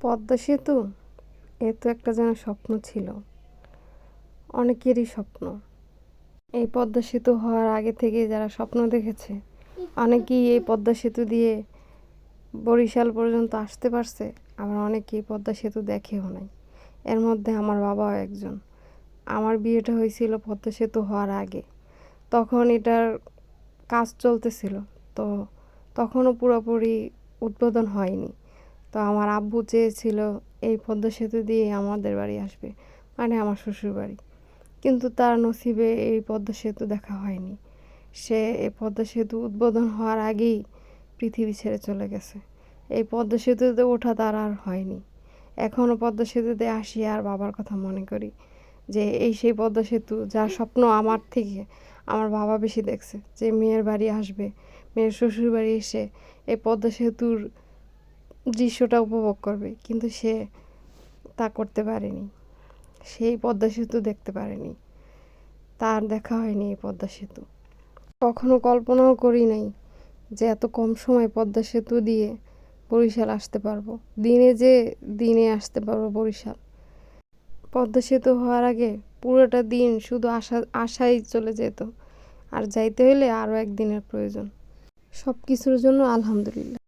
পদ্মা সেতু এ তো একটা যেন স্বপ্ন ছিল, অনেকেরই স্বপ্ন। এই পদ্মা সেতু হওয়ার আগে থেকে যারা স্বপ্ন দেখেছে, অনেকেই এই পদ্মা সেতু দিয়ে বরিশাল পর্যন্ত আসতে পারছে, আবার অনেকেই পদ্মা সেতু দেখেও নাই। এর মধ্যে আমার বাবাও একজন। আমার বিয়েটা হয়েছিল পদ্মা সেতু হওয়ার আগে, তখন এটার কাজ চলতেছিল, তো তখনও পুরোপুরি উদ্বোধন হয়নি। তো আমার আব্বু চেয়েছিল এই পদ্মা সেতু দিয়ে আমাদের বাড়ি আসবে, মানে আমার শ্বশুর বাড়ি। কিন্তু তার নসিবে এই পদ্মা সেতু দেখা হয়নি। সে এই পদ্মা সেতু উদ্বোধন হওয়ার আগেই পৃথিবী ছেড়ে চলে গেছে। এই পদ্মা সেতুতে ওঠা তার আর হয়নি। এখনও পদ্মা সেতুতে আসি আর বাবার কথা মনে করি, যে এই সেই পদ্মা সেতু যার স্বপ্ন আমার থেকে আমার বাবা বেশি দেখছে, যে মেয়ের বাড়ি আসবে, মেয়ের শ্বশুর বাড়ি এসে এই পদ্মা সেতুর দৃশ্যটা উপভোগ করবে, কিন্তু সে তা করতে পারেনি। সেই পদ্মা সেতু দেখতে পারেনি, তার দেখা হয়নি এই পদ্মা সেতু। কখনো কল্পনাও করি নাই যে এত কম সময় পদ্মা সেতু দিয়ে বরিশাল আসতে পারবো, দিনে আসতে পারবো বরিশাল। পদ্মা সেতু হওয়ার আগে পুরোটা দিন শুধু আশাই চলে যেত, আর যাইতে হলে আরও একদিনের প্রয়োজন। সব কিছুর জন্য আলহামদুলিল্লাহ।